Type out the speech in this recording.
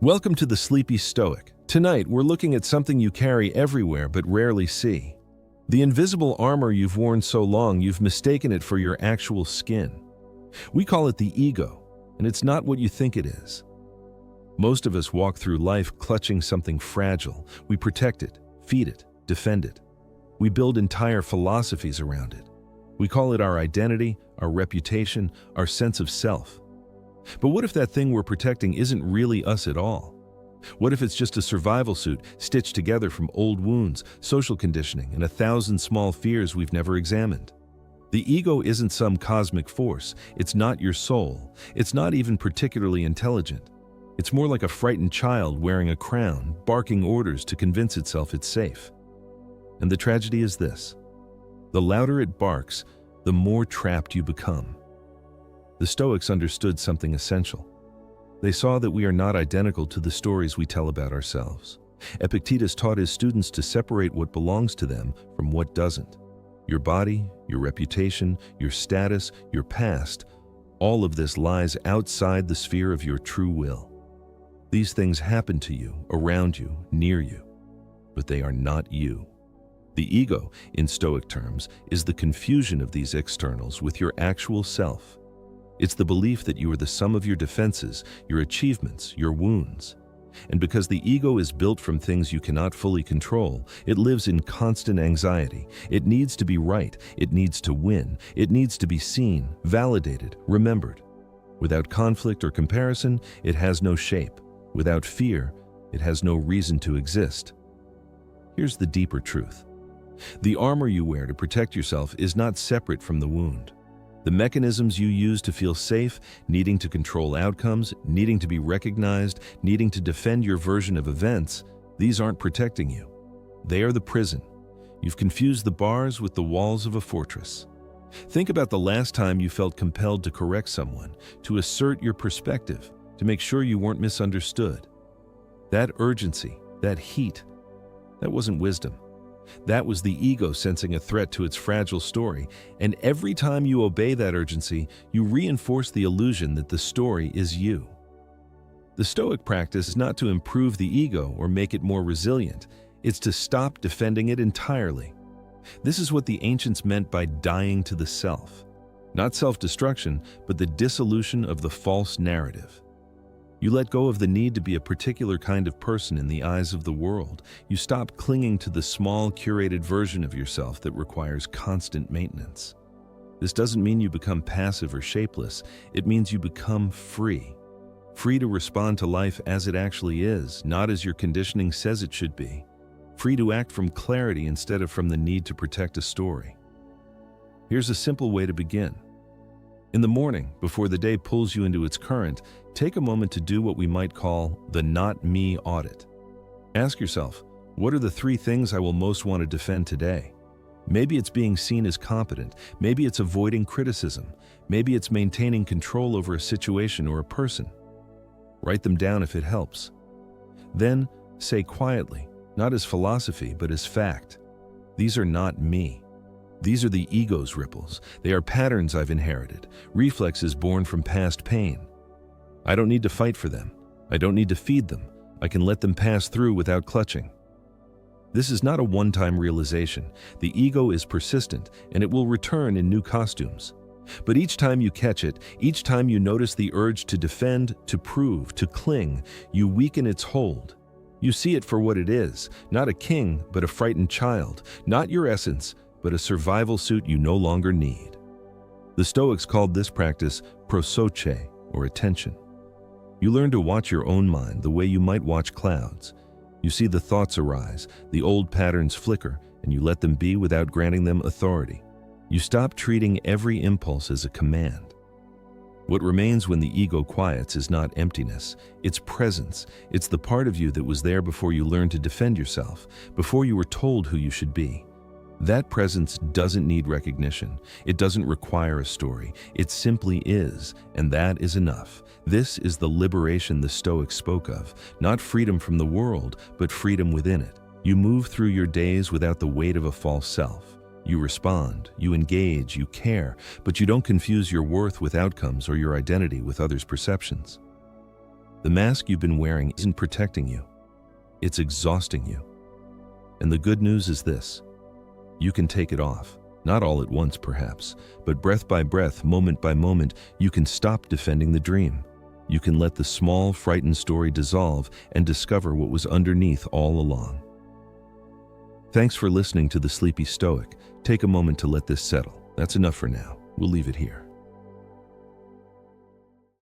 Welcome to the Sleepy Stoic. Tonight, we're looking at something you carry everywhere but rarely see. The invisible armor you've worn so long you've mistaken it for your actual skin. We call it the ego, and it's not what you think it is. Most of us walk through life clutching something fragile. We protect it, feed it, defend it. We build entire philosophies around it. We call it our identity, our reputation, our sense of self. But what if that thing we're protecting isn't really us at all? What if it's just a survival suit stitched together from old wounds, social conditioning, and 1,000 small fears we've never examined? The ego isn't some cosmic force. It's not your soul. It's not even particularly intelligent. It's more like a frightened child wearing a crown, barking orders to convince itself it's safe. And the tragedy is this: the louder it barks, the more trapped you become. The Stoics understood something essential. They saw that we are not identical to the stories we tell about ourselves. Epictetus taught his students to separate what belongs to them from what doesn't. Your body, your reputation, your status, your past, all of this lies outside the sphere of your true will. These things happen to you, around you, near you, but they are not you. The ego, in Stoic terms, is the confusion of these externals with your actual self. It's the belief that you are the sum of your defenses, your achievements, your wounds. And because the ego is built from things you cannot fully control, it lives in constant anxiety. It needs to be right. It needs to win. It needs to be seen, validated, remembered. Without conflict or comparison, it has no shape. Without fear, it has no reason to exist. Here's the deeper truth. The armor you wear to protect yourself is not separate from the wound. The mechanisms you use to feel safe, needing to control outcomes, needing to be recognized, needing to defend your version of events, these aren't protecting you. They are the prison. You've confused the bars with the walls of a fortress. Think about the last time you felt compelled to correct someone, to assert your perspective, to make sure you weren't misunderstood. That urgency, that heat, that wasn't wisdom. That was the ego sensing a threat to its fragile story, and every time you obey that urgency, you reinforce the illusion that the story is you. The Stoic practice is not to improve the ego or make it more resilient. It's to stop defending it entirely. This is what the ancients meant by dying to the self. Not self-destruction, but the dissolution of the false narrative. You let go of the need to be a particular kind of person in the eyes of the world. You stop clinging to the small, curated version of yourself that requires constant maintenance. This doesn't mean you become passive or shapeless. It means you become free. Free to respond to life as it actually is, not as your conditioning says it should be. Free to act from clarity instead of from the need to protect a story. Here's a simple way to begin. In the morning, before the day pulls you into its current, take a moment to do what we might call the not me audit. Ask yourself, what are the 3 things I will most want to defend today? Maybe it's being seen as competent. Maybe it's avoiding criticism. Maybe it's maintaining control over a situation or a person. Write them down if it helps. Then say quietly, not as philosophy, but as fact, these are not me. These are the ego's ripples. They are patterns I've inherited, reflexes born from past pain. I don't need to fight for them. I don't need to feed them. I can let them pass through without clutching. This is not a one-time realization. The ego is persistent, and it will return in new costumes. But each time you catch it, each time you notice the urge to defend, to prove, to cling, you weaken its hold. You see it for what it is, not a king, but a frightened child, not your essence, but a survival suit you no longer need. The Stoics called this practice prosoche, or attention. You learn to watch your own mind the way you might watch clouds. You see the thoughts arise, the old patterns flicker, and you let them be without granting them authority. You stop treating every impulse as a command. What remains when the ego quiets is not emptiness, it's presence. It's the part of you that was there before you learned to defend yourself, before you were told who you should be. That presence doesn't need recognition. It doesn't require a story. It simply is, and that is enough. This is the liberation the Stoics spoke of, not freedom from the world, but freedom within it. You move through your days without the weight of a false self. You respond, you engage, you care, but you don't confuse your worth with outcomes or your identity with others' perceptions. The mask you've been wearing isn't protecting you. It's exhausting you. And the good news is this: you can take it off. Not all at once, perhaps, but breath by breath, moment by moment, you can stop defending the dream. You can let the small, frightened story dissolve and discover what was underneath all along. Thanks for listening to the Sleepy Stoic. Take a moment to let this settle. That's enough for now. We'll leave it here.